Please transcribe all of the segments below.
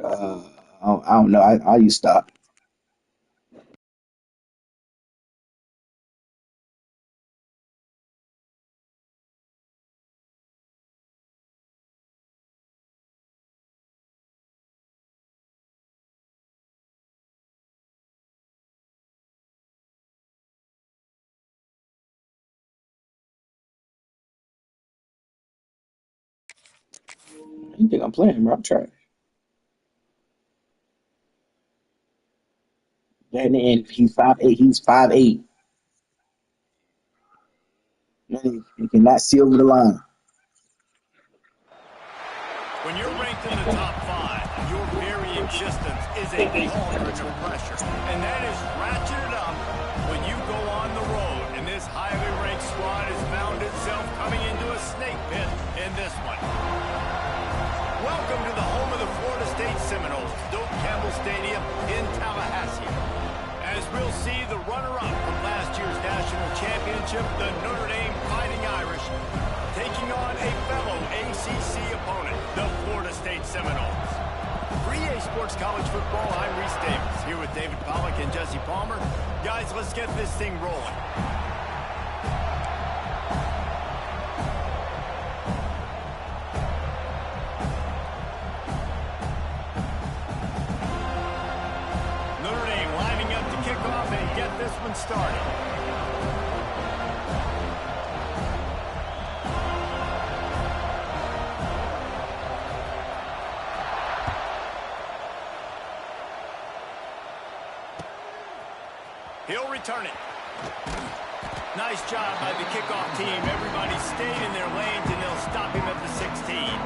Uh, I don't know. I you stop. You think I'm playing, bro? I'm trying. And he's 5'8". He's 5'8". He cannot see over the line. When you're ranked in the top five, your very existence is a cauldron of pressure. And that is ratcheted up when you go on the road. And this highly ranked squad has found itself coming into a snake pit in this one. Welcome to the home of the Florida State Seminoles, Doak Campbell Stadium in Tallahassee. As we'll see the runner-up from last year's national championship, the Notre Dame Fighting Irish, taking on a fellow ACC opponent, the Florida State Seminoles. For EA Sports College Football, I'm Reese Davis, here with David Pollack and Jesse Palmer. Guys, let's get this thing rolling. Notre Dame lining up to kick off and get this one started. He'll return it. Nice job by the kickoff team. Everybody stayed in their lanes, and they'll stop him at the 16.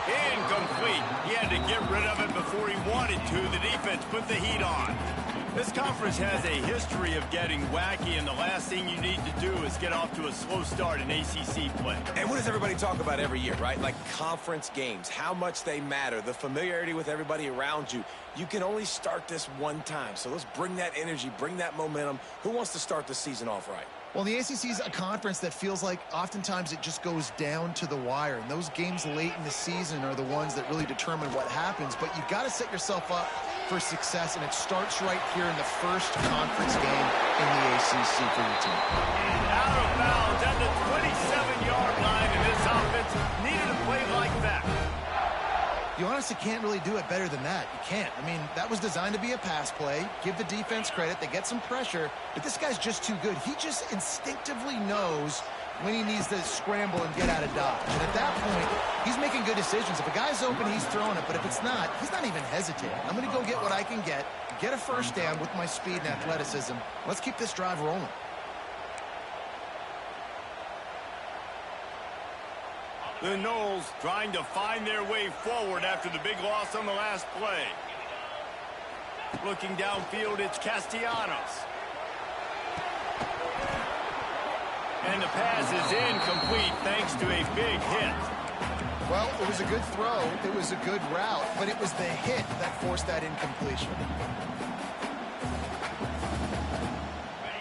Incomplete. He had to get rid of it before he wanted to. The defense put the heat on. This conference has a history of getting wacky, and the last thing you need to do is get off to a slow start in ACC play. And what does everybody talk about every year, right? Like conference games, how much they matter, the familiarity with everybody around you. You can only start this one time, so let's bring that energy, bring that momentum. Who wants to start the season off right? Well, the ACC is a conference that feels like oftentimes it just goes down to the wire. And those games late in the season are the ones that really determine what happens. But you've got to set yourself up for success, and it starts right here in the first conference game in the ACC for your team. Out of bounds at the 27-yard line, and this offense needed a play like that. You honestly can't really do it better than that. You can't. I mean, that was designed to be a pass play. Give the defense credit. They get some pressure, but this guy's just too good. He just instinctively knows when he needs to scramble and get out of dodge. And at that point, he's making good decisions. If a guy's open, he's throwing it. But if it's not, he's not even hesitating. I'm going to go get what I can get a first down with my speed and athleticism. Let's keep this drive rolling. The Noles trying to find their way forward after the big loss on the last play. Looking downfield, it's Castellanos. And the pass is incomplete thanks to a big hit. Well, it was a good throw. It was a good route, but it was the hit that forced that incompletion.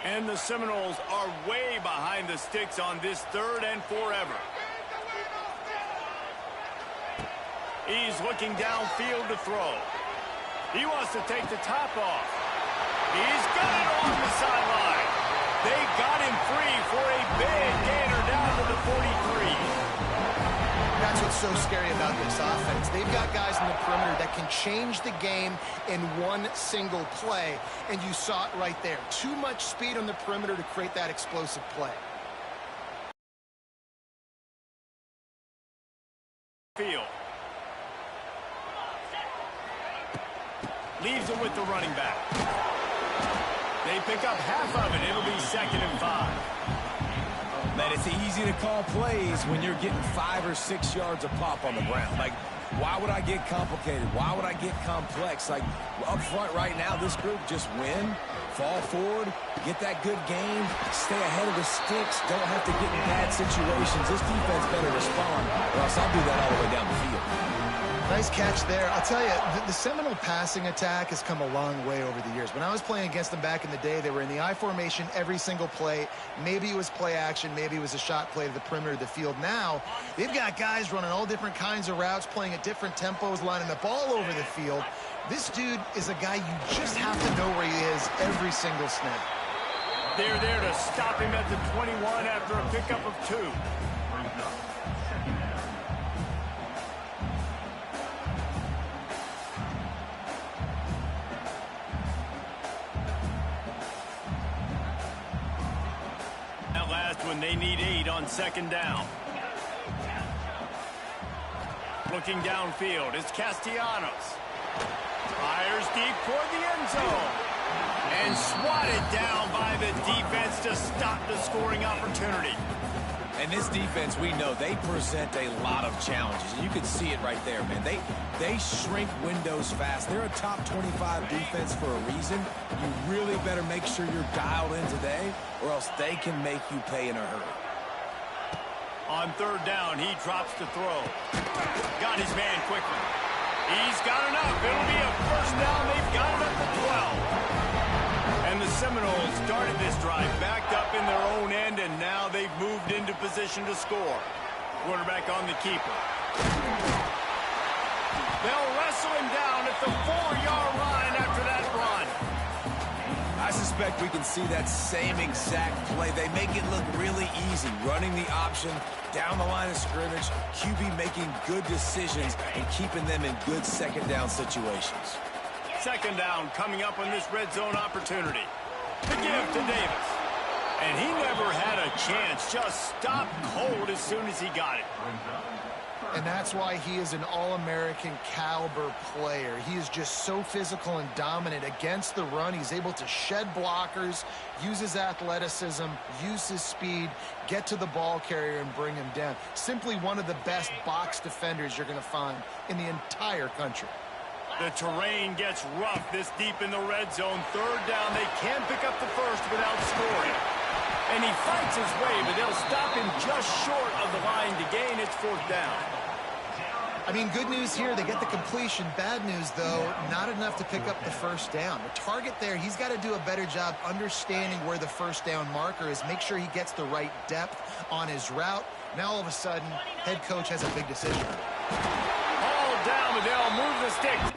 And the Seminoles are way behind the sticks on this third and forever. He's looking downfield to throw. He wants to take the top off. He's got it on the sideline. They got him free for a big gainer down to the 43. That's what's so scary about this offense. They've got guys in the perimeter that can change the game in one single play, and you saw it right there. Too much speed on the perimeter to create that explosive play. Field. Leaves it with the running back. They pick up half of it. It'll be 2nd and 5. Man, it's easy to call plays when you're getting 5 or 6 yards of pop on the ground. Like, why would I get complicated? Why would I get complex? Like, up front right now, this group, just win, fall forward, get that good game, stay ahead of the sticks, don't have to get in bad situations. This defense better respond, or else I'll do that all the way down the field. Nice catch there. I'll tell you, the Seminole passing attack has come a long way over the years. When I was playing against them back in the day, they were in the I formation every single play. Maybe it was play action. Maybe it was a shot play to the perimeter of the field. Now, they've got guys running all different kinds of routes, playing at different tempos, lining up all over the field. This dude is a guy you just have to know where he is every single snap. They're there to stop him at the 21 after a pickup of 2. That last one, they need 8 on 2nd down. Looking downfield, it's Castellanos. Fires deep toward the end zone. And swatted down by the defense to stop the scoring opportunity. And this defense, we know, they present a lot of challenges. And you can see it right there, man. They shrink windows fast. They're a top 25 defense for a reason. You really better make sure you're dialed in today, or else they can make you pay in a hurry. On 3rd down, he drops to throw. Got his man quickly. He's got enough. It'll be a 1st down. They've got it up to 12. And the Seminoles started this drive backed up in their own end, and now they've moved into position to score. Quarterback on the keeper. They'll wrestle him down at the 4-yard line after that run. I suspect we can see that same exact play. They make it look really easy, running the option down the line of scrimmage, QB making good decisions and keeping them in good 2nd down situations. 2nd down coming up on this red zone opportunity. The give to Davis. And he never had a chance, just stopped cold as soon as he got it. And that's why he is an all-American caliber player. He is just so physical and dominant against the run. He's able to shed blockers, use his athleticism, use his speed, get to the ball carrier and bring him down. Simply one of the best box defenders you're going to find in the entire country. The terrain gets rough this deep in the red zone. 3rd down, they can't pick up the 1st without scoring. And he fights his way, but they'll stop him just short of the line to gain. It's 4th down. I mean, good news here, they get the completion. Bad news, though, not enough to pick up the 1st down. The target there, he's got to do a better job understanding where the 1st down marker is, make sure he gets the right depth on his route. Now, all of a sudden, head coach has a big decision. All down, but they'll move the stick.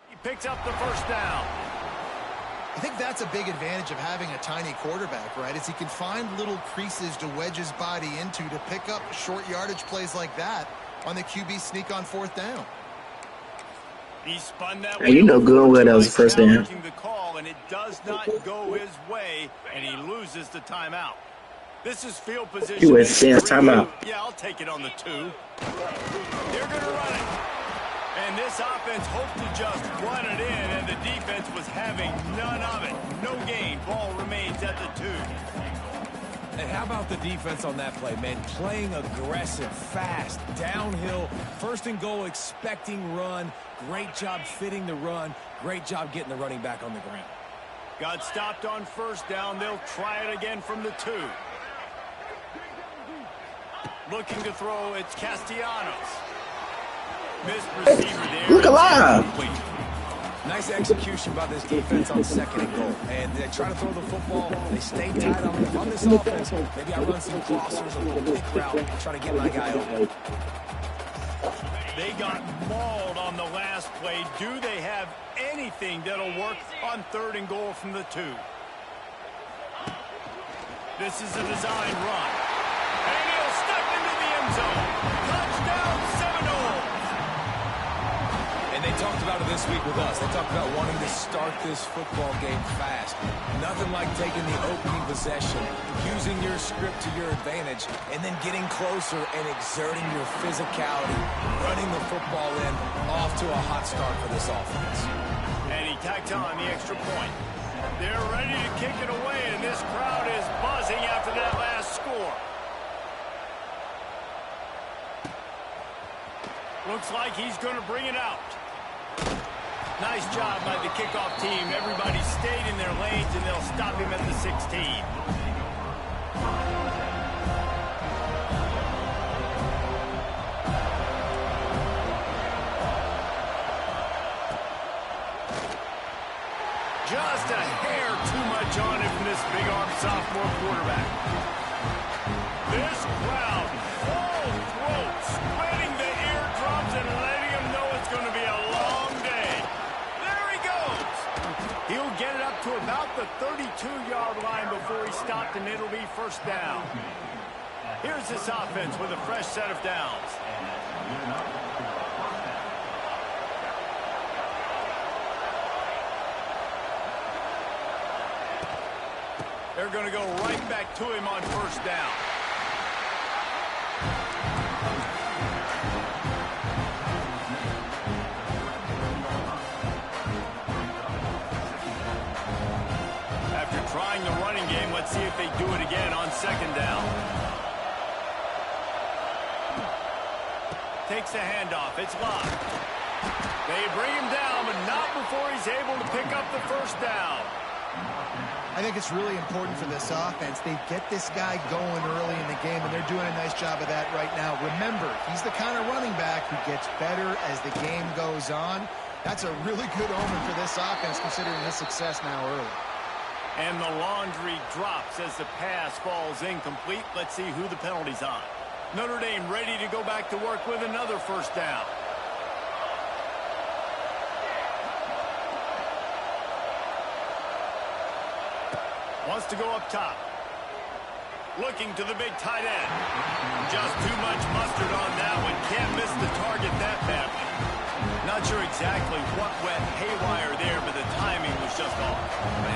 He picks up the 1st down. I think that's a big advantage of having a tiny quarterback, right? Is he can find little creases to wedge his body into to pick up short yardage plays like that on the QB sneak on 4th down. He spun that Hey, you know good well that was the 1st down. The call, and it does not go his way, and he loses the timeout. This is field position. He was saying timeout. Yeah, I'll take it on the 2. They're going to run it. And this offense hoped to just run it in, and the defense was having none of it. No gain. Ball remains at the 2. And how about the defense on that play, man? Playing aggressive, fast, downhill, 1st and goal, expecting run. Great job fitting the run. Great job getting the running back on the ground. Got stopped on 1st down. They'll try it again from the 2. Looking to throw, it's Castellanos. Missed receiver there. Look alive. Nice execution by this defense on 2nd and goal. And they try to throw the football. They stay tight on this offense. Maybe I run some crossers, a little quick route, try to get my guy open. They got mauled on the last play. Do they have anything that'll work on 3rd and goal from the 2? This is a design run. And he'll step into the end zone. Touchdown, Seminoles. And they talked about it this week with us. They talked about wanting to start this football game fast. Nothing like taking the opening possession, using your script to your advantage, and then getting closer and exerting your physicality, running the football in, off to a hot start for this offense. And he tacked on the extra point. They're ready to kick it away, and this crowd is buzzing after that last score. Looks like he's going to bring it out. Nice job by the kickoff team. Everybody stayed in their lanes, and they'll stop him at the 16. Just a hair too much on him from this big-arm sophomore quarterback. This crowd, full throat, spreading the eardrums and letting him know it's going to be a long day. There he goes. He'll get it up to about the 32-yard line before he stopped, and it'll be first down. Here's this offense with a fresh set of downs. They're going to go right back to him on first down. After trying the running game, let's see if they do it again on second down. Takes the handoff. It's locked. They bring him down, but not before he's able to pick up the first down. I think it's really important for this offense. They get this guy going early in the game, and they're doing a nice job of that right now. Remember, he's the kind of running back who gets better as the game goes on. That's a really good omen for this offense, considering his success now early. And the laundry drops as the pass falls incomplete. Let's see who the penalty's on. Notre Dame ready to go back to work with another first down. Wants to go up top. Looking to the big tight end. Just too much mustard on that one. Can't miss the target that badly. Not sure exactly what went haywire there, but the timing was just off.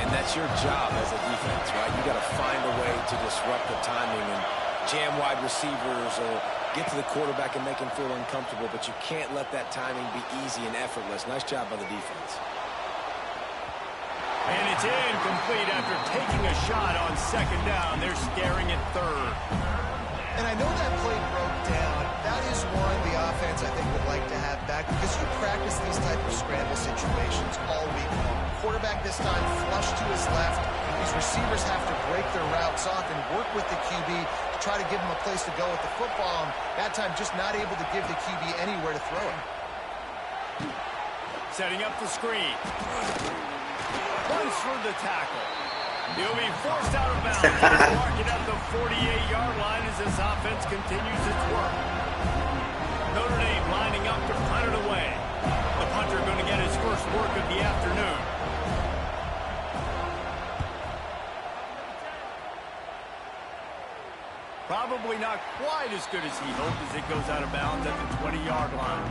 And that's your job as a defense, right? You got to find a way to disrupt the timing and jam wide receivers or get to the quarterback and make him feel uncomfortable, but you can't let that timing be easy and effortless. Nice job by the defense. And it's incomplete after taking a shot on second down. They're staring at third. And I know that play broke down. That is one the offense, I think, would like to have back because you practice these type of scramble situations all week long. Quarterback this time flush to his left. These receivers have to break their routes off and work with the QB to try to give him a place to go with the football. And that time just not able to give the QB anywhere to throw it. Setting up the screen. Runs for the tackle. He'll be forced out of bounds. Marking up the 48-yard line as this offense continues its work. Notre Dame lining up to punt it away. The punter going to get his first work of the afternoon. Probably not quite as good as he hoped as it goes out of bounds at the 20-yard line.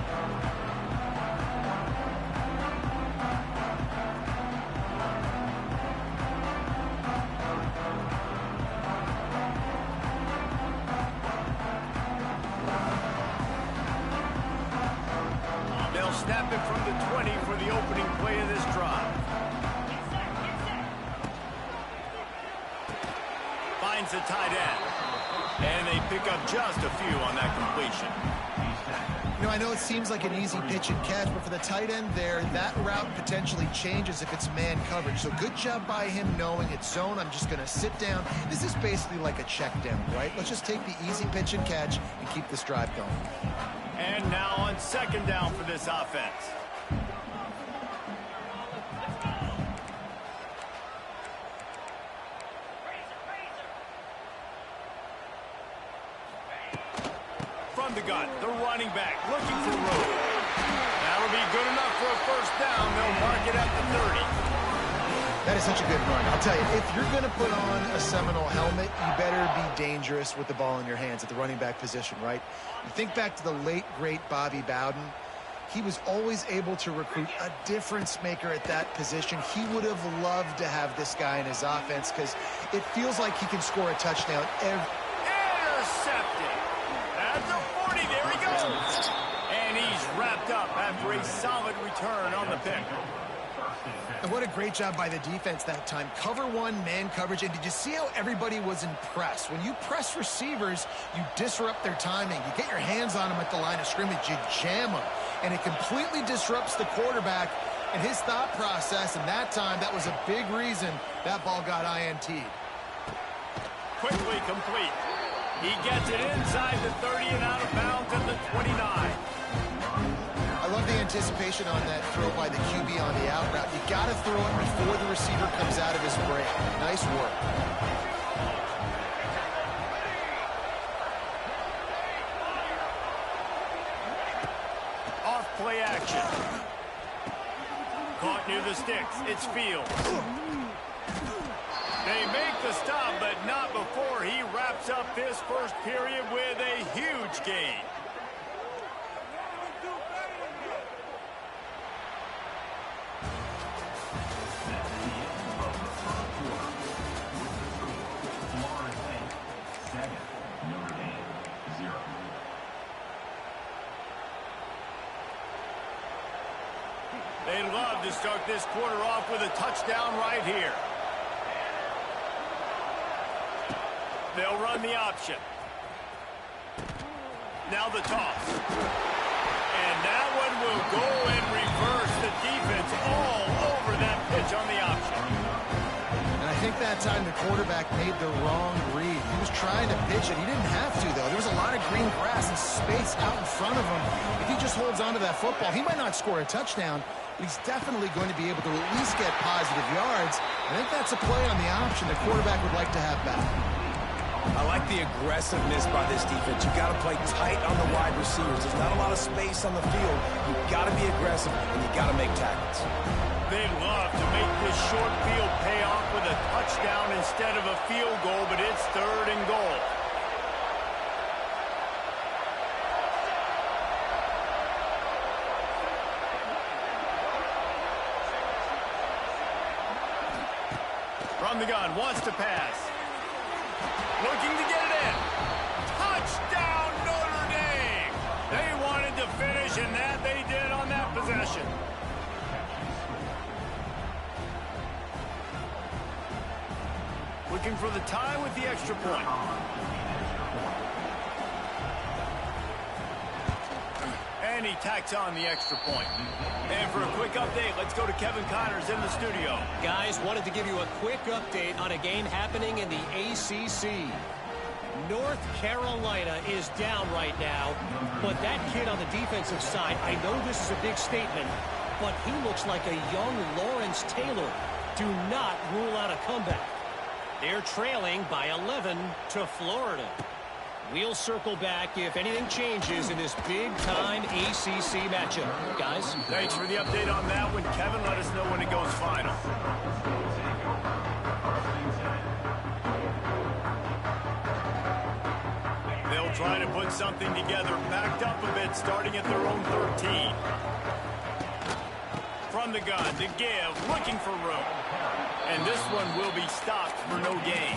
Snap it from the 20 for the opening play of this drive. Finds the tight end. And they pick up just a few on that completion. You know, I know it seems like an easy pitch and catch, but for the tight end there, that route potentially changes if it's man coverage. So good job by him knowing it's zone. I'm just going to sit down. This is basically like a check down, right? Let's just take the easy pitch and catch and keep this drive going. And now on second down for this offense. From the gun, the running back looking for room. That'll be good enough for a first down. They'll mark it at the 30. That is such a good run. I'll tell you, if you're going to put on a Seminole helmet, you better be dangerous with the ball in your hands at the running back position, right? You think back to the late, great Bobby Bowden. He was always able to recruit a difference maker at that position. He would have loved to have this guy in his offense because it feels like he can score a touchdown every... Intercepted. At the 40, there he goes. And he's wrapped up after a solid return on the pick. And what a great job by the defense that time. Cover one, man coverage. And did you see how everybody was impressed? When you press receivers, you disrupt their timing. You get your hands on them at the line of scrimmage. You jam them. And it completely disrupts the quarterback and his thought process. And that time, that was a big reason that ball got INT'd. Quickly complete. He gets it inside the 30 and out of bounds at the 29. I love the anticipation on that throw by the QB on the out route. You got to throw it before the receiver comes out of his break. Nice work. Off play action. Caught near the sticks. It's Fields. They make the stop, but not before he wraps up this first period with a huge gain. They'd love to start this quarter off with a touchdown right here. They'll run the option. Now the toss. And that one will go and reverse the defense all over that pitch on the option. And I think that time the quarterback made the wrong read. He was trying to pitch it. He didn't have to, though. There was a lot of green grass and space out in front of him. If he just holds on to that football, he might not score a touchdown, but he's definitely going to be able to at least get positive yards. I think that's a play on the option the quarterback would like to have back. I like the aggressiveness by this defense. You got to play tight on the wide receivers. There's not a lot of space on the field. You got to be aggressive, and you got to make tackles. They'd love to make this short field pay off with a touchdown instead of a field goal, but it's 3rd and goal. From the gun, wants to pass. Looking to get it in. Touchdown, Notre Dame! They wanted to finish, and that they did on that possession. Looking for the tie with the extra point. And he tacks on the extra point. And for a quick update, let's go to Kevin Connors in the studio. Guys, wanted to give you a quick update on a game happening in the ACC. North Carolina is down right now, but that kid on the defensive side, I know this is a big statement, but he looks like a young Lawrence Taylor. Do not rule out a comeback. They're trailing by 11 to Florida. We'll circle back if anything changes in this big-time ACC matchup. Guys? Thanks for the update on that one, Kevin. Let us know when it goes final. They'll try to put something together, backed up a bit, starting at their own 13. From the gun to give, looking for room. And this one will be stopped for no gain.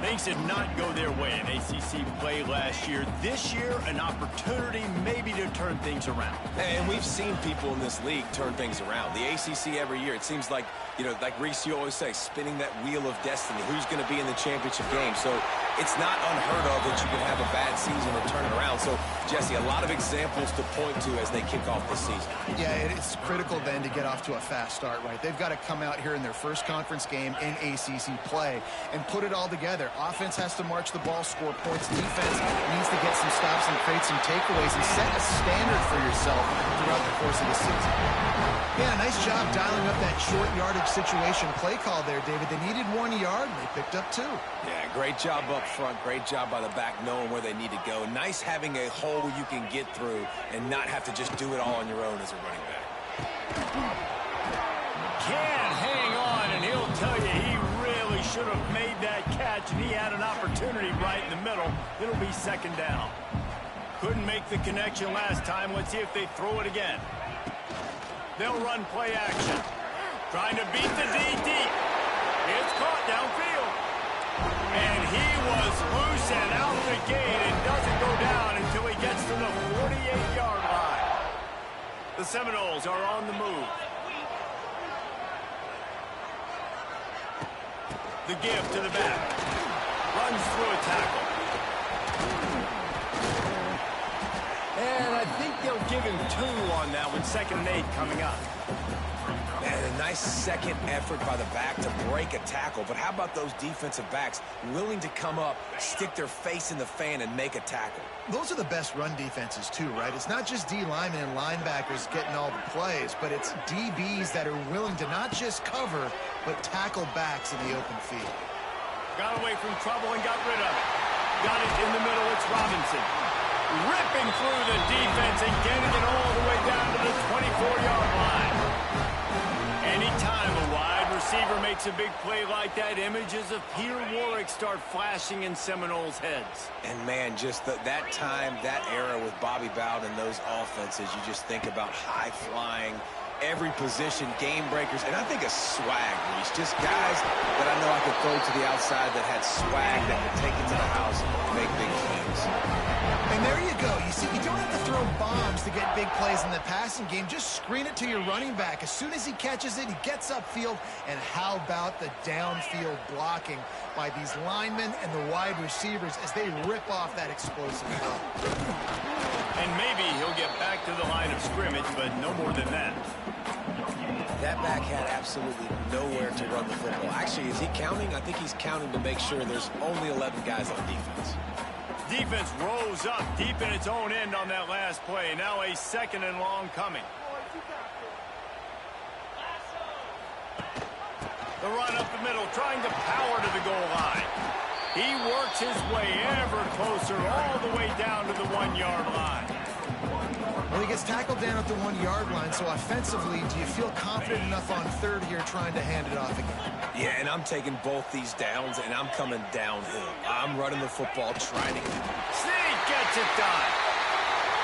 Things did not go their way in ACC play last year. This year, an opportunity maybe to turn things around. And we've seen people in this league turn things around. The ACC every year, it seems like, you know, like Reese, you always say, spinning that wheel of destiny. Who's going to be in the championship game? So it's not unheard of that you can have a bad season and turn it around. So, Jesse, a lot of examples to point to as they kick off this season. Yeah, it's critical then to get off to a fast start, right? They've got to come out here in their first conference game in ACC play and put it all together. Offense has to march the ball, score points. Defense needs to get some stops and create some takeaways and set a standard for yourself throughout the course of the season. Yeah, nice job dialing up that short yardage situation play call there, David. They needed 1 yard, and they picked up 2. Yeah, great job up front. Great job by the back knowing where they need to go. Nice having a hole you can get through and not have to just do it all on your own as a running back. Can't hang on, and he'll tell you he really should have made that catch, and he had an opportunity right in the middle. It'll be 2nd down. Couldn't make the connection last time. Let's see if they throw it again. They'll run play action. Trying to beat the DD. It's caught downfield. And he was loose and out the gate and doesn't go down until he gets to the 48-yard line. The Seminoles are on the move. The give to the back. Runs through a tackle. And I think they'll give him 2 on that one. 2nd and 8 coming up. Man, a nice second effort by the back to break a tackle. But how about those defensive backs willing to come up, stick their face in the fan, and make a tackle? Those are the best run defenses, too, right? It's not just D linemen and linebackers getting all the plays, but it's DBs that are willing to not just cover, but tackle backs in the open field. Got away from trouble and got rid of it. Got it in the middle. It's Robinson. Ripping through the defense and getting it all the way down to the 24-yard line. Anytime a wide receiver makes a big play like that, images of Peter Warrick start flashing in Seminoles' heads. And, man, just that time, that era with Bobby Bowden and those offenses, you just think about high-flying, every position, game breakers, and I think a swag, Reese. Just guys that I know I could throw to the outside that had swag that could take it to the house and make big plays. And there you go. You see, you don't have to throw bombs to get big plays in the passing game. Just screen it to your running back. As soon as he catches it, he gets upfield. And how about the downfield blocking by these linemen and the wide receivers as they rip off that explosive ball. And maybe he'll get back to the line of scrimmage, but no more than that. That back had absolutely nowhere to run the football. Actually, is he counting? I think he's counting to make sure there's only 11 guys on defense. Defense rose up deep in its own end on that last play. Now a 2nd and long coming. The run up the middle, trying to power to the goal line. He works his way ever closer all the way down to the 1-yard line. Well, he gets tackled down at the 1-yard line, so offensively, do you feel confident enough on 3rd here trying to hand it off again? Yeah, and I'm taking both these downs, and I'm coming downhill. I'm running the football, trying to... Sneak gets it done.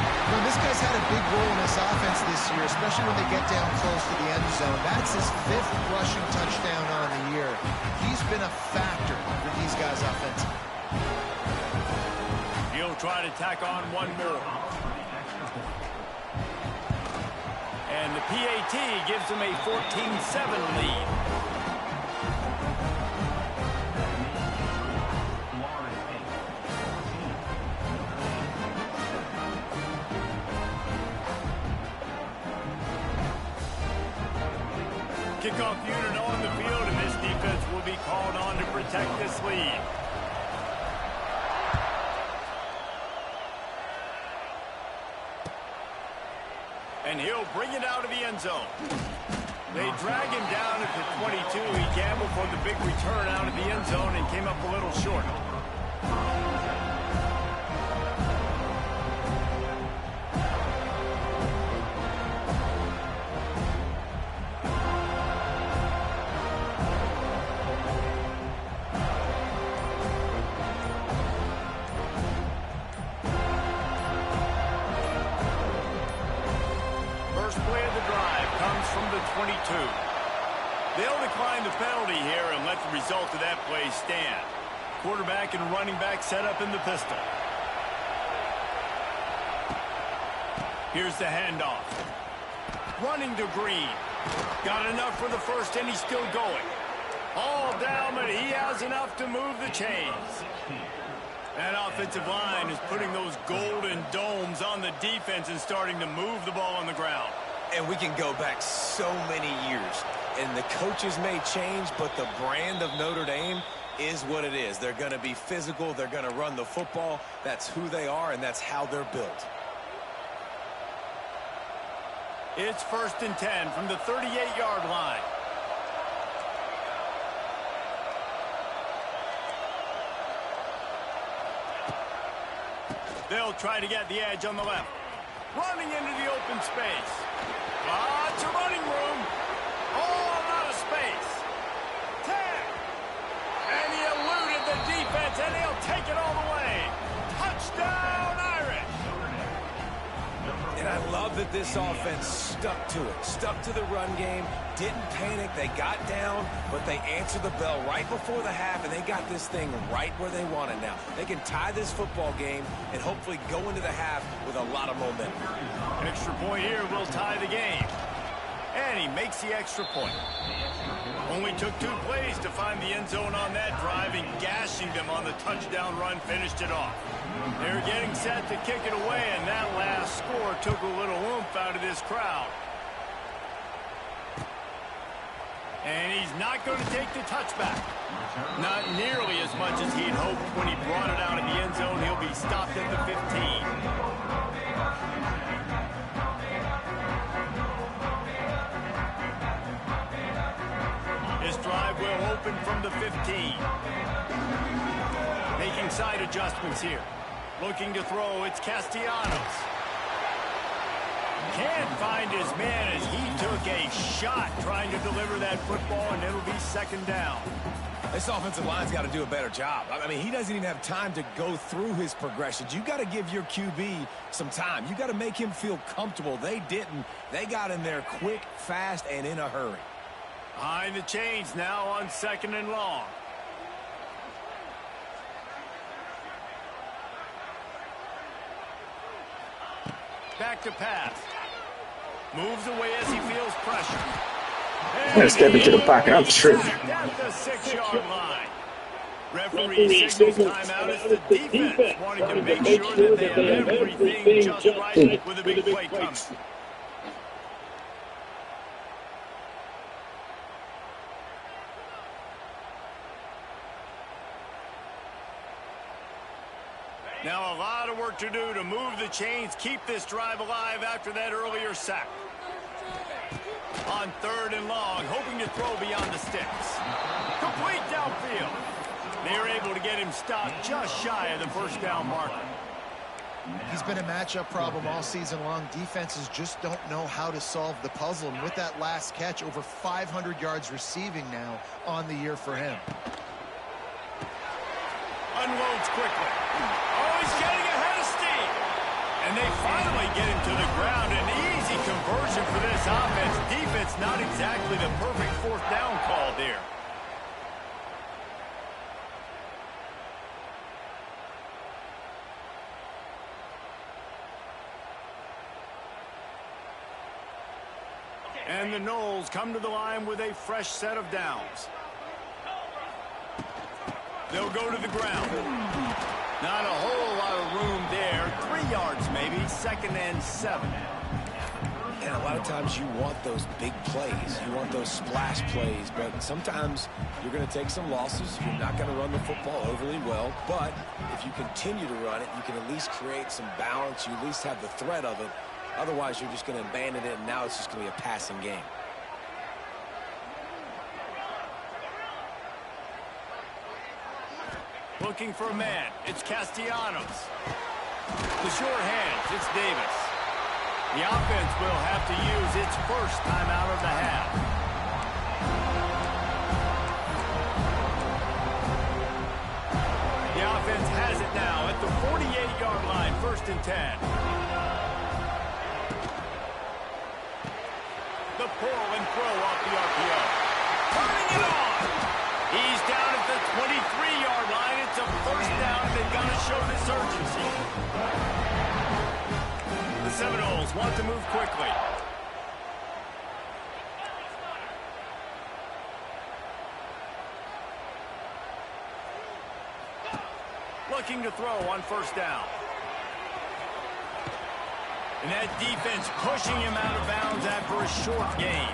Well, this guy's had a big role in this offense this year, especially when they get down close to the end zone. That's his 5th rushing touchdown on the year. He's been a factor for these guys offensively. He'll try to tack on one more. And the PAT gives him a 14-7 lead. Kickoff unit on the field, and this defense will be called on to protect this lead. And he'll bring it out of the end zone. They drag him down at the 22. He gambled for the big return out of the end zone and came up a little short. They'll decline the penalty here and let the result of that play stand. Quarterback and running back set up in the pistol. Here's the handoff. Running to Green. Got enough for the first, and he's still going. All down, but he has enough to move the chains. That offensive line is putting those golden domes on the defense and starting to move the ball on the ground. And we can go back so many years. And the coaches may change, but the brand of Notre Dame is what it is. They're going to be physical. They're going to run the football. That's who they are, and that's how they're built. It's 1st and 10 from the 38-yard line. They'll try to get the edge on the left. Running into the open space. Lots of running room. All out of space. 10. And he eluded the defense, and he'll take it all the way. Touchdown, Irish. And I love that this offense stuck to it. Stuck to the run game. Didn't panic. They got down, but they answered the bell right before the half, and they got this thing right where they want it now. They can tie this football game and hopefully go into the half with a lot of momentum. Extra point here will tie the game. And he makes takes the extra point. Only took 2 plays to find the end zone on that drive, and gashing them on the touchdown run finished it off. They're getting set to kick it away, and that last score took a little oomph out of this crowd. And he's not going to take the touchback. Not nearly as much as he'd hoped when he brought it out of the end zone. He'll be stopped at the 15. This drive will open from the 15. Making side adjustments here. Looking to throw, it's Castellanos. Can't find his man as he took a shot trying to deliver that football, and it'll be second down. This offensive line's got to do a better job. I mean, he doesn't even have time to go through his progressions. You got to give your QB some time. You got to make him feel comfortable. They didn't. They got in there quick, fast, and in a hurry. Behind the chains now on second and long. Back to pass. Moves away as he feels pressure. I'm gonna step into the pocket. I'm tripping. At the 6-yard line. Referee signals timeout as the defense wanting to make sure that they have everything just right with a big play coming. Now a lot of work to do to move the chains, keep this drive alive after that earlier sack. On third and long, hoping to throw beyond the sticks. Complete downfield. They're able to get him stopped just shy of the first down marker. He's been a matchup problem all season long. Defenses just don't know how to solve the puzzle. And with that last catch, over 500 yards receiving now on the year for him. Unloads quickly. Oh, he's getting ahead of steam. And they finally get him to the ground. An easy conversion for this offense. Defense not exactly the perfect fourth down call there. And the Knowles come to the line with a fresh set of downs. They'll go to the ground. Not a whole lot of room there. 3 yards maybe. Second and 7. And a lot of times you want those big plays. You want those splash plays. But sometimes you're going to take some losses. You're not going to run the football overly well. But if you continue to run it, you can at least create some balance. You at least have the threat of it. Otherwise, you're just going to abandon it, and now it's just going to be a passing game. Looking for a man. It's Castellanos. The short hands. It's Davis. The offense will have to use its first timeout of the half. The offense has it now at the 48-yard line. First and 10. The pull and throw off the RPO. Turning it on. He's down at the 23-yard line. It's a first down. They've got to show this urgency. The Seminoles want to move quickly. Looking to throw on first down. And that defense pushing him out of bounds after a short gain.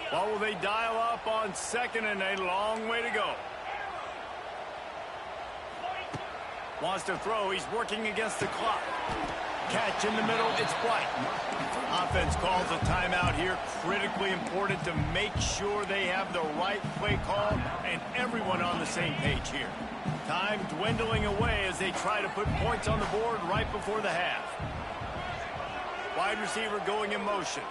What will they dial up on second and a long way to go? Wants to throw. He's working against the clock. Catch in the middle. It's White. Offense calls a timeout here. Critically important to make sure they have the right play call and everyone on the same page here. Time dwindling away as they try to put points on the board right before the half. Wide receiver going in motion.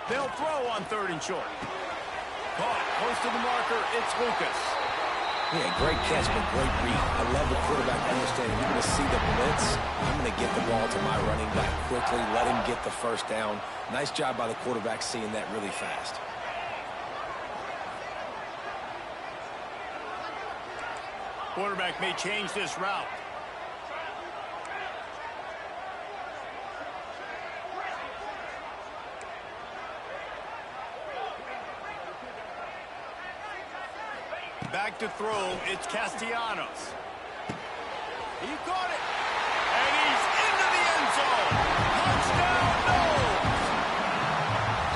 They'll throw on third and short. Caught close to the marker. It's Lucas. Yeah, great catch, but great read. I love the quarterback understanding. You're going to see the blitz. I'm going to get the ball to my running back quickly, let him get the first down. Nice job by the quarterback seeing that really fast. quarterback may change this route. Back to throw, it's Castellanos. He caught it, and he's into the end zone. Touchdown, Knowles!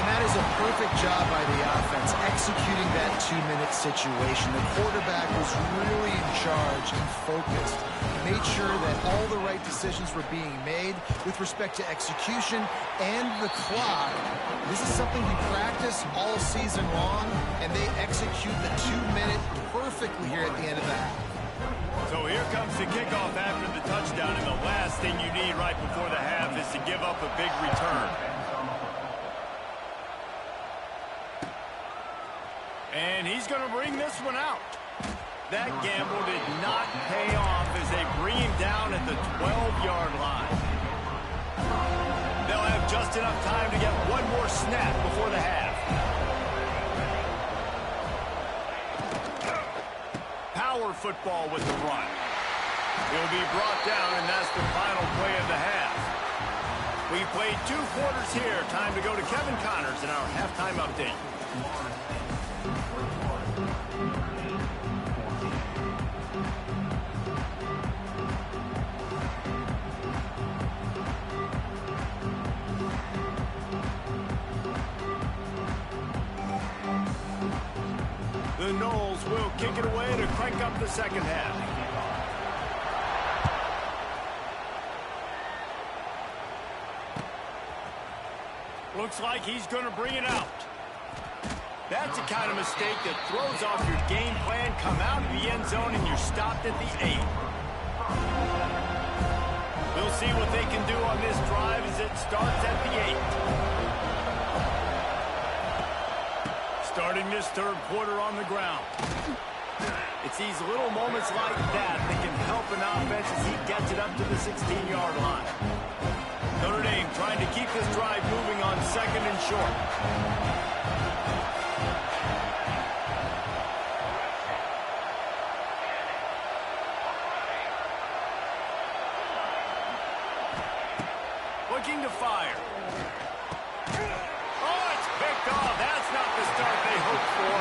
And that is a perfect job by the offense, executing that 2-minute situation. The quarterback was really in charge and focused. He made sure that all the right decisions were being made with respect to execution and the clock. This is something we practice all season long, and they execute the 2-minute perfectly here at the end of the half. So here comes the kickoff after the touchdown, and the last thing you need right before the half is to give up a big return. And he's going to bring this one out. That gamble did not pay off as they bring him down at the 12-yard line. They'll have just enough time to get one more snap before the half. Power football with the run. He'll be brought down, and that's the final play of the half. We played 2 quarters here. Time to go to Kevin Connors in our halftime update. The Knowles will kick it away to crank up the second half. Looks like he's going to bring it out. That's the kind of mistake that throws off your game plan. Come out of the end zone and you're stopped at the 8. We'll see what they can do on this drive as it starts at the 8. Starting this third quarter on the ground. It's these little moments like that that can help an offense as he gets it up to the 16-yard line. Notre Dame trying to keep this drive moving on 2nd and short. Looking to fire. Oh, it's picked off. That's not the start they hoped for.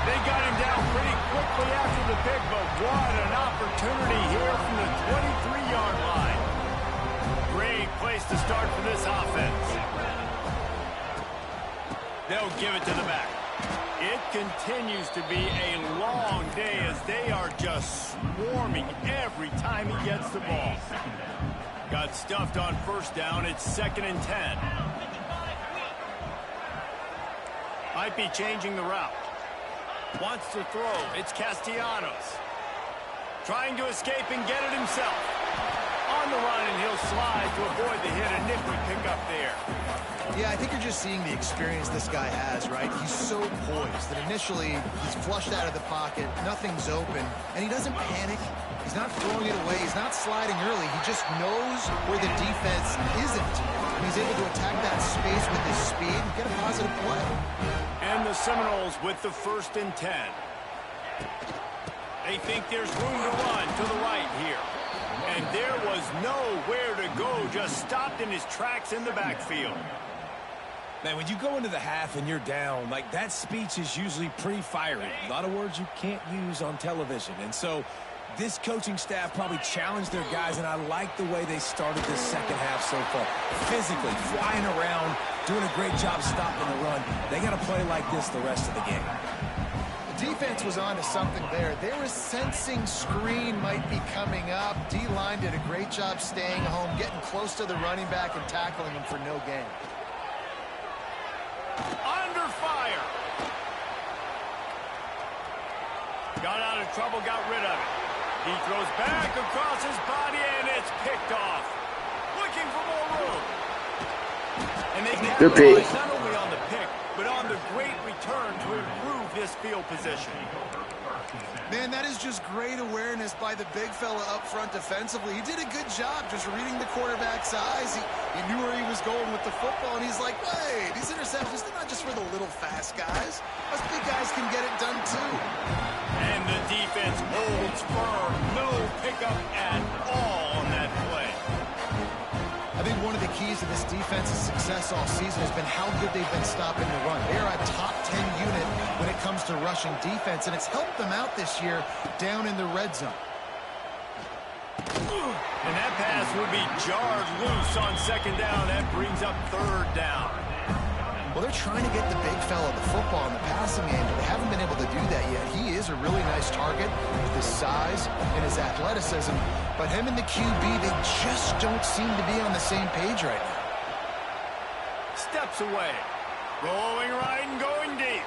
They got him down pretty quickly after the pick, but what an opportunity here from the 23-yard line. Great place to start for this offense. They'll give it to the back. It continues to be a long day as they are just swarming every time he gets the ball. Got stuffed on first down. It's 2nd and 10. Might be changing the route. Wants to throw. It's Castellanos. Trying to escape and get it himself. On the run, and he'll slide to avoid the hit. A nifty pickup there. Yeah, I think you're just seeing the experience this guy has, right? He's so poised that initially he's flushed out of the pocket, nothing's open, and he doesn't panic. He's not throwing it away. He's not sliding early. He just knows where the defense isn't. And he's able to attack that space with his speed and get a positive play. And the Seminoles with the 1st and 10. They think there's room to run to the right here. And there was nowhere to go, just stopped in his tracks in the backfield. Man, when you go into the half and you're down, like that speech is usually pretty fiery. A lot of words you can't use on television. And so this coaching staff probably challenged their guys, and I like the way they started this second half so far. Physically, flying around, doing a great job stopping the run. They got to play like this the rest of the game. The defense was on to something there. They were sensing screen might be coming up. D-line did a great job staying home, getting close to the running back and tackling him for no gain. Under fire. Got out of trouble, got rid of it. He throws back across his body, and it's picked off. Looking for more room. And they capitalize not only on the pick, but on the great return to improve this field position. Man, that is just great awareness by the big fella up front defensively. He did a good job just reading the quarterback's eyes. He knew where he was going with the football, and he's like, hey, these interceptions, they're not just for the little fast guys. Us big guys can get it done too. And the defense defense holds firm. No pickup at all on that play. I think one of the keys to this defense's success all season has been how good they've been stopping the run. They are a top 10 unit when it comes to rushing defense, and it's helped them out this year down in the red zone. And that pass will be jarred loose on second down. That brings up third down. Well, they're trying to get the big fella the football in the passing game, but they haven't been able to do that yet. He is a really nice target with his size and his athleticism, but him and the QB, they just don't seem to be on the same page right now. Steps away. Rolling right and going deep.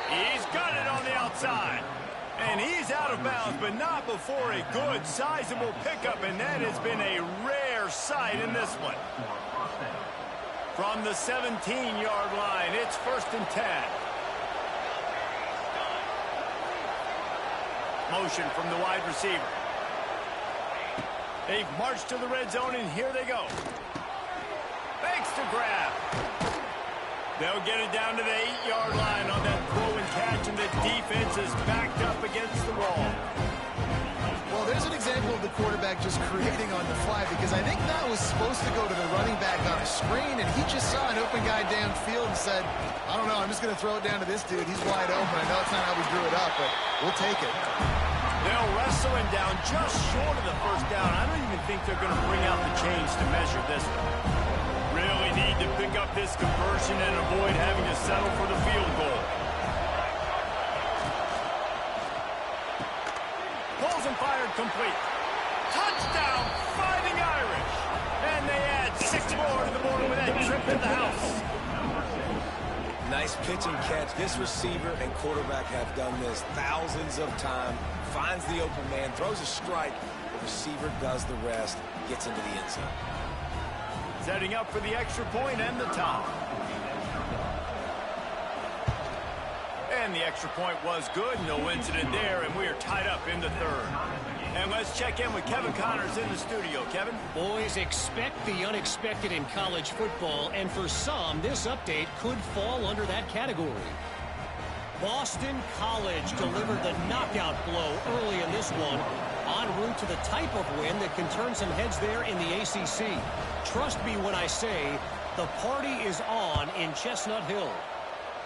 He's got it on the outside. And he's out of bounds, but not before a good, sizable pickup, and that has been a rare sight in this one. From the 17-yard line, it's 1st and 10. Motion from the wide receiver. They've marched to the red zone, and here they go. Fakes to grab. They'll get it down to the 8-yard line on that throw and catch, and the defense is backed up against the wall. Well, there's an example of the quarterback just creating on the fly, because I think that was supposed to go to the running back on a screen, and he just saw an open guy downfield and said, I don't know, I'm just going to throw it down to this dude. He's wide open. I know it's not how we drew it up, but we'll take it. They'll wrestle him down just short of the first down. I don't even think they're going to bring out the chains to measure this one. Really need to pick up this conversion and avoid having to settle for the field goal. Pulls and fired complete. Touchdown, Fighting Irish. And they add 6 more to the board with that trip to the house. Nice pitch and catch. This receiver and quarterback have done this thousands of times. Finds the open man, throws a strike. The receiver does the rest, gets into the end zone. Setting up for the extra point and the top. And the extra point was good. No incident there, and we are tied up in the third. And let's check in with Kevin Connors in the studio. Kevin? Boys, expect the unexpected in college football, and for some, this update could fall under that category. Boston College delivered the knockout blow early in this one, en route to the type of win that can turn some heads there in the ACC. Trust me when I say the party is on in Chestnut Hill.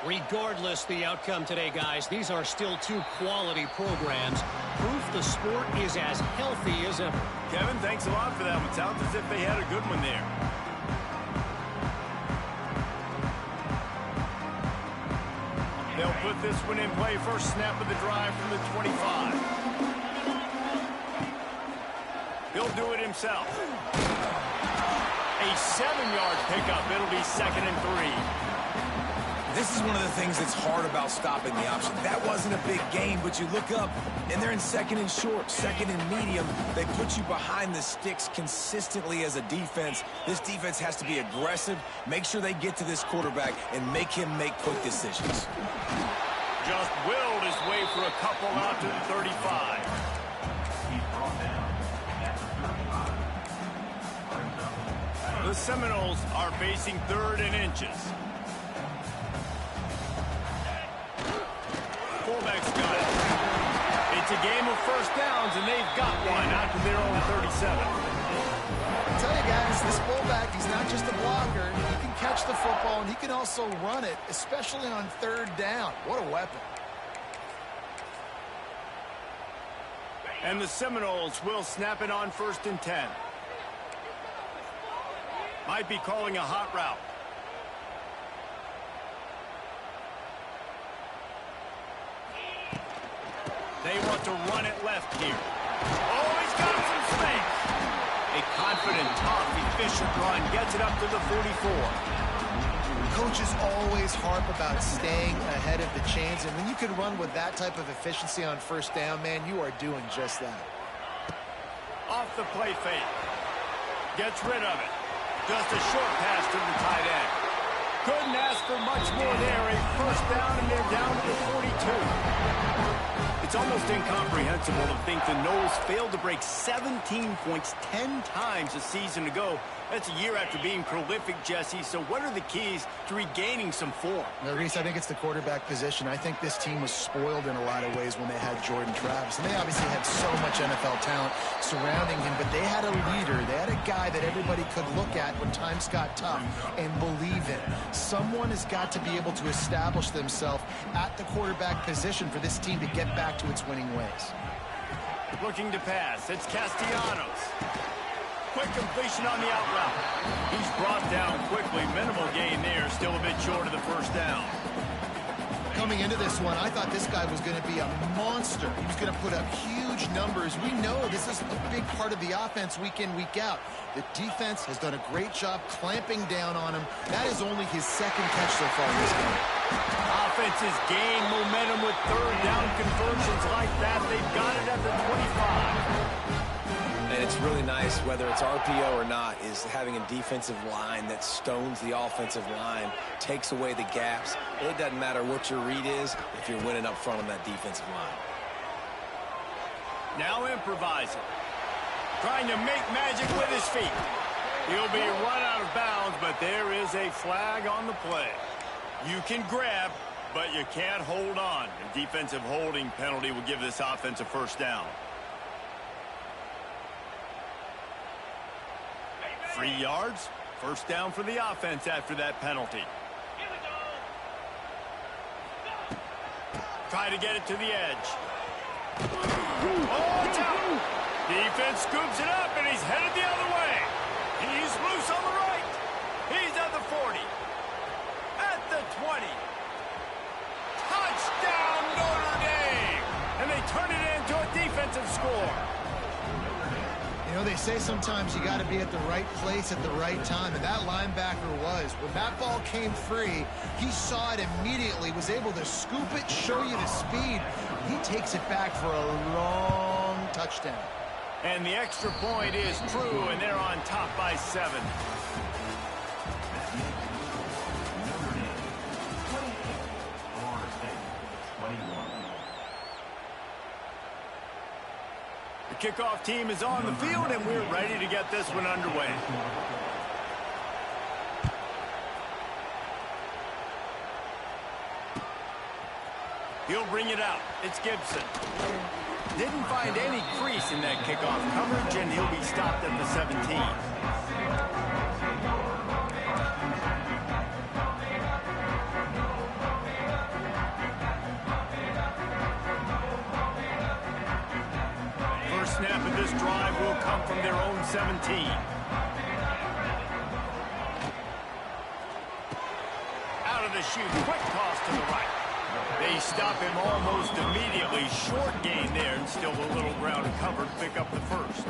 Regardless the outcome today, guys, these are still 2 quality programs. Proof the sport is as healthy as ever. Kevin, thanks a lot for that one. Sounds as if they had a good one there. They'll put this one in play. First snap of the drive from the 25. He'll do it himself. A 7-yard pickup. It'll be 2nd and 3. This is one of the things that's hard about stopping the option. That wasn't a big gain, but you look up, and they're in 2nd and short, 2nd and medium. They put you behind the sticks consistently as a defense. This defense has to be aggressive, make sure they get to this quarterback, and make him make quick decisions. Just willed his way for a couple out to the 35. The Seminoles are facing 3rd and inches. Fullback's got it. It's a game of first downs, and they've got one out to their own 37. I tell you guys, this fullback, he's not just a blocker. He can catch the football, and he can also run it, especially on 3rd down. What a weapon. And the Seminoles will snap it on 1st and 10. Might be calling a hot route. They want to run it left here. Oh, he's got some space. A confident, tough, efficient run gets it up to the 44. Coaches always harp about staying ahead of the chains, and when you can run with that type of efficiency on 1st down, man, you are doing just that. Off the play fake. Gets rid of it. Just a short pass to the tight end. Couldn't ask for much more there. A 1st down, and they're down to the 42. It's almost almost incomprehensible to think the Noles failed to break 17 points 10 times a season ago. That's a year after being prolific, Jesse. So what are the keys to regaining some form? Now, Reese, I think it's the quarterback position. I think this team was spoiled in a lot of ways when they had Jordan Travis. And they obviously had so much NFL talent surrounding him, but they had a leader. They had a guy that everybody could look at when times got tough and believe in. Someone has got to be able to establish themselves at the quarterback position for this team to get back to its winning ways. Looking to pass. It's Castellanos. Quick completion on the out route. He's brought down quickly. Minimal gain there. Still a bit short of the first down. Coming into this one, I thought this guy was going to be a monster. He was going to put up huge numbers. We know this is a big part of the offense week in, week out. The defense has done a great job clamping down on him. That is only his second catch so far in this game. Offense has gained momentum with third down conversions like that. They've got it at the 25. And it's really nice, whether it's RPO or not, is having a defensive line that stones the offensive line, takes away the gaps. It doesn't matter what your read is if you're winning up front on that defensive line. Now improvising. Trying to make magic with his feet. He'll be run out of bounds, but there is a flag on the play. You can grab, but you can't hold on. A defensive holding penalty will give this offense a first down. 3 yards, first down for the offense after that penalty. Try to get it to the edge. Oh, it's out. Defense scoops it up, and he's headed the other way. He's loose on the right. He's at the 40. At the 20. Touchdown, Notre Dame. And they turn it into a defensive score. You know, they say sometimes you got to be at the right place at the right time, and that linebacker was. When that ball came free, he saw it immediately, was able to scoop it, show you the speed. He takes it back for a long touchdown. And the extra point is true, and they're on top by 7. The kickoff team is on the field, and we're ready to get this one underway. He'll bring it out. It's Gibson. Didn't find any crease in that kickoff coverage, and he'll be stopped at the 17. Snap of this drive will come from their own 17. Out of the chute, quick toss to the right. They stop him almost immediately. Short gain there, and still a little ground covered. Pick up the first.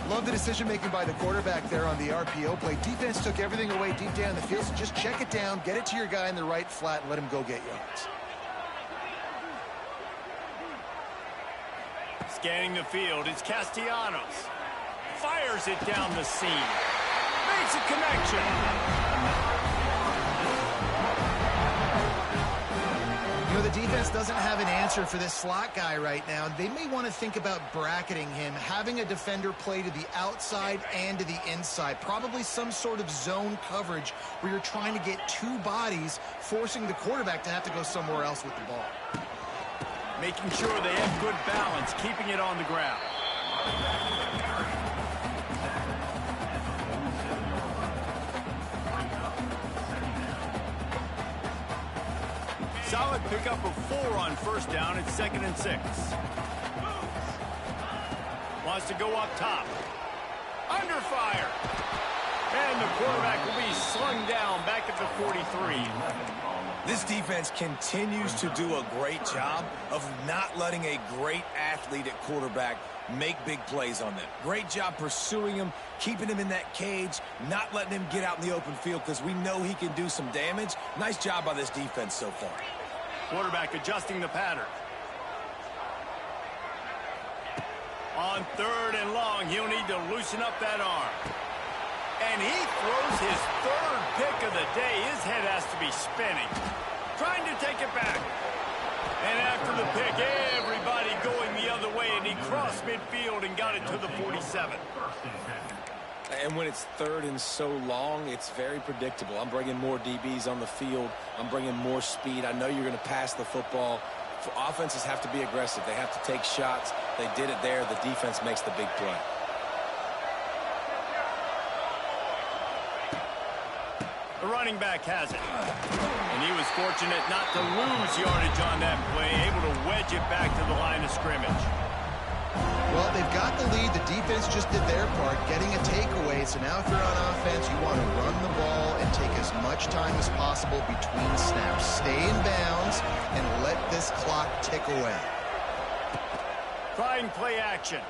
Love the decision-making by the quarterback there on the RPO play. Defense took everything away deep down the field, so just check it down, get it to your guy in the right flat, and let him go get yards. Scanning the field, it's Castellanos. Fires it down the seam. Makes a connection. You know, the defense doesn't have an answer for this slot guy right now. They may want to think about bracketing him, having a defender play to the outside and to the inside. Probably some sort of zone coverage where you're trying to get two bodies, forcing the quarterback to have to go somewhere else with the ball. Making sure they have good balance, keeping it on the ground. Solid pickup of 4 on first down. It's 2nd and 6. Wants to go up top. Under fire. And the quarterback will be slung down back at the 43. This defense continues to do a great job of not letting a great athlete at quarterback make big plays on them. Great job pursuing him, keeping him in that cage, not letting him get out in the open field because we know he can do some damage. Nice job by this defense so far. Quarterback adjusting the pattern. On 3rd and long, he'll need to loosen up that arm. And he throws his 3rd pick of the day. His head has to be spinning. Trying to take it back. And after the pick, everybody and he crossed midfield and got it to the 47. And when it's third and so long, it's very predictable. I'm bringing more DBs on the field. I'm bringing more speed. I know you're going to pass the football. Offenses have to be aggressive. They have to take shots. They did it there. The defense makes the big play. The running back has it. And he was fortunate not to lose yardage on that play, able to wedge it back to the line of scrimmage. Well, they've got the lead. The defense just did their part, getting a takeaway. So now if you're on offense, you want to run the ball and take as much time as possible between snaps. Stay in bounds and let this clock tick away. Trying play action.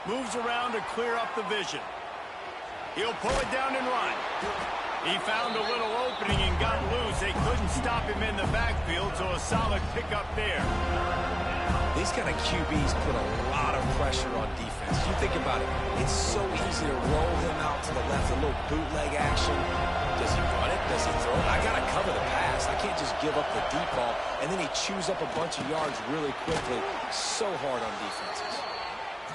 Moves around to clear up the vision. He'll pull it down and run. He found a little opening and got loose. They couldn't stop him in the backfield, so a solid pickup there. These kind of QBs put a lot of pressure on defense. You think about it. It's so easy to roll him out to the left, a little bootleg action. Does he run it? Does he throw it? I got to cover the pass. I can't just give up the deep ball. And then he chews up a bunch of yards really quickly. So hard on defenses.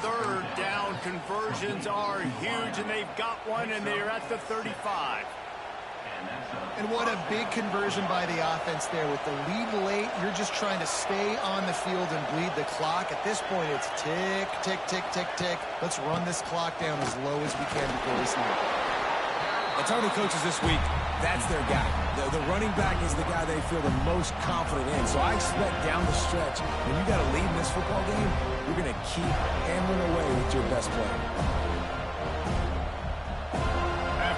Third down conversions are huge, and they've got one, and they're at the 35. And what a big conversion by the offense there. With the lead late, you're just trying to stay on the field and bleed the clock. At this point, it's tick, tick, tick, tick, tick. Let's run this clock down as low as we can before we snap. And Tony coaches this week, that's their guy. The running back is the guy they feel the most confident in. So I expect down the stretch, when you got to lead in this football game, you're going to keep hammering away with your best player.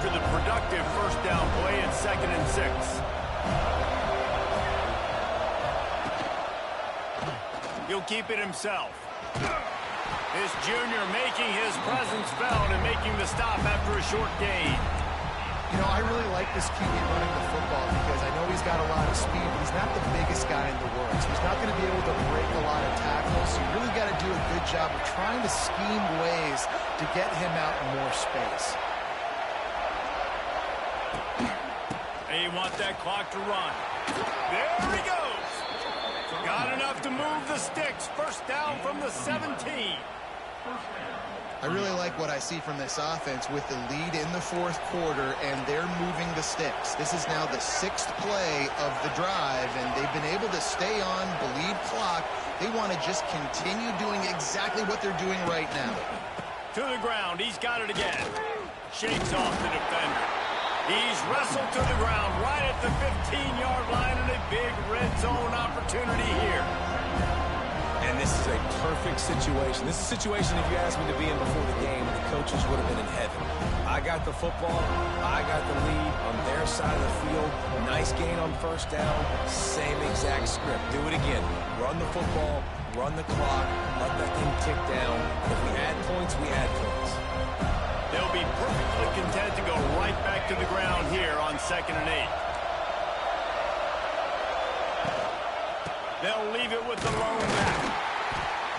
After the productive first down play, it's 2nd and 6. He'll keep it himself. This junior making his presence felt and making the stop after a short gain. You know, I really like this QB running the football because I know he's got a lot of speed, but he's not the biggest guy in the world. So he's not going to be able to break a lot of tackles. So you really got to do a good job of trying to scheme ways to get him out in more space. They want that clock to run. There he goes. Got enough to move the sticks. First down from the 17. I really like what I see from this offense with the lead in the fourth quarter, and they're moving the sticks. This is now the 6th play of the drive, and they've been able to stay on, bleed clock. They want to just continue doing exactly what they're doing right now. To the ground. He's got it again. Shakes off the defender. He's wrestled to the ground right at the 15-yard line, and a big red zone opportunity here. And this is a perfect situation. This is a situation if you asked me to be in before the game, the coaches would have been in heaven. I got the football. I got the lead on their side of the field. Nice gain on first down. Same exact script. Do it again. Run the football. Run the clock. Let that thing tick down. If we add points, we add points. They'll be perfectly content to go right back to the ground here on 2nd and 8. They'll leave it with the lone back.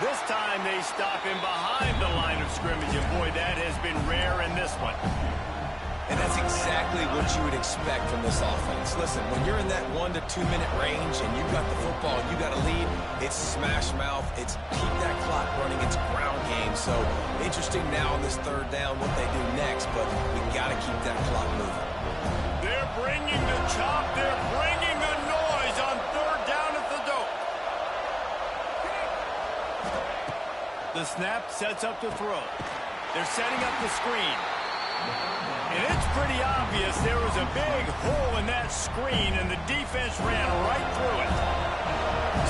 This time they stop him behind the line of scrimmage, and boy, that has been rare in this one. And that's exactly what you would expect from this offense. Listen, when you're in that 1 to 2 minute range and you got the football and you got a lead, it's smash mouth, it's keep that clock running, it's ground game. So interesting now on this third down what they do next, but we got to keep that clock moving. They're bringing the chop, they're bringing the noise on third down at the dope. The snap sets up the throw. They're setting up the screen. And it's pretty obvious there was a big hole in that screen, and the defense ran right through it.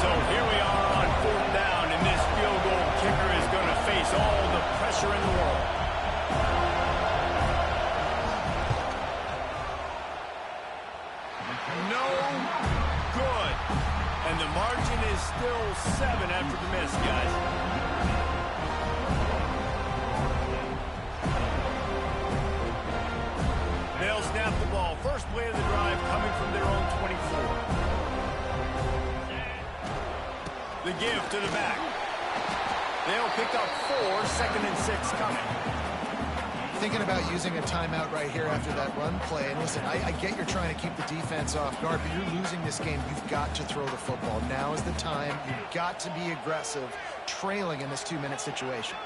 So here we are on 4th down, and this field goal kicker is going to face all the pressure in the world. No good. And the margin is still 7 after the miss, guys. They'll snap the ball. First play of the drive coming from their own 24. The give to the back. They'll pick up 4, 2nd and 6 coming. thinking about using a timeout right here after that run play. And listen, I get you're trying to keep the defense off guard, but you're losing this game. You've got to throw the football. Now is the time. You've got to be aggressive, trailing in this 2-minute situation.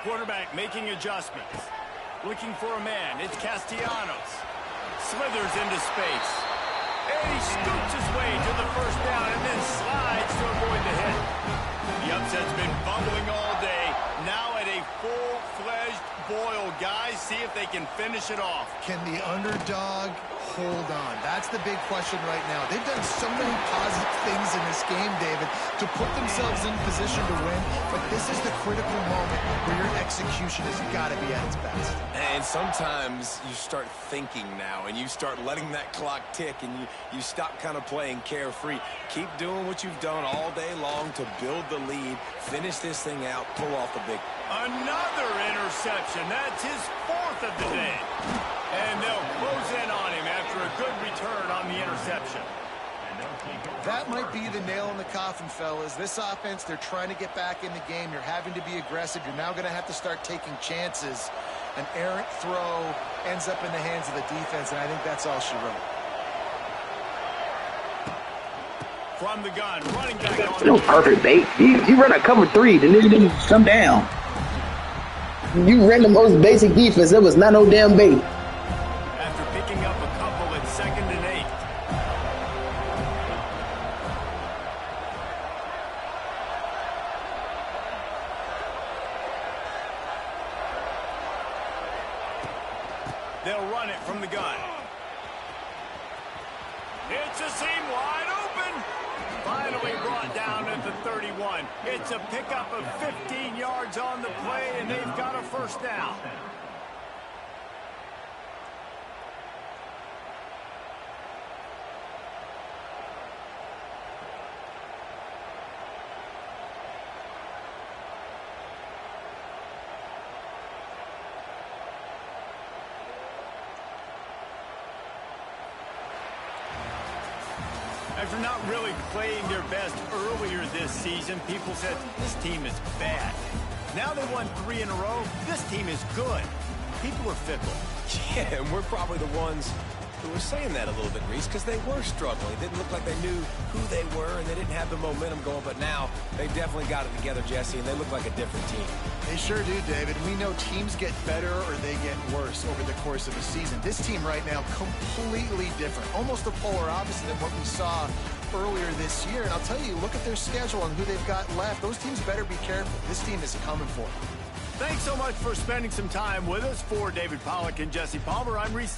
Quarterback making adjustments. Looking for a man. It's Castellanos. Slithers into space. And he scoots his way to the first down and then slides to avoid the hit. The upset's been bubbling all day. Now at a full-fledged boil. Guys, see if they can finish it off. Can the underdog hold on? That's the big question right now. They've done so many positive things in this game, David, to put themselves in position to win, but this is the critical moment where your execution has got to be at its best. And sometimes you start thinking now, and you start letting that clock tick, and you stop kind of playing carefree. Keep doing what you've done all day long to build the lead, finish this thing out, pull off the big. Another interception. That's his 4th of the day. And they'll close in on him after a good return on the interception. That might be the nail in the coffin, fellas. This offense, they're trying to get back in the game. You're having to be aggressive. You're now going to have to start taking chances. An errant throw ends up in the hands of the defense, and I think that's all she wrote. From the gun, running back on No perfect bait. You run a cover 3, the nigga didn't come down. You ran the most basic defense. There was not no damn bait. after picking up a couple at 2nd and 8. They'll run it from the gun. It's a seam wide open. Finally brought down at the 31. It's a pickup of 15 yards on the play, and they've got a first down. After not really playing their best earlier this season, people said, this team is bad. Now they won 3 in a row. This team is good. People are fickle. Yeah, and we're probably the ones who were saying that a little bit, Reese, because they were struggling. It didn't look like they knew who they were, and they didn't have the momentum going. But now they definitely got it together, Jesse, and they look like a different team. They sure do, David. We know teams get better or they get worse over the course of a season. This team right now, completely different. Almost the polar opposite of what we saw earlier this year. And I'll tell you, look at their schedule and who they've got left. Those teams better be careful. This team is coming for them. Thanks so much for spending some time with us. For David Pollack and Jesse Palmer, I'm Reese.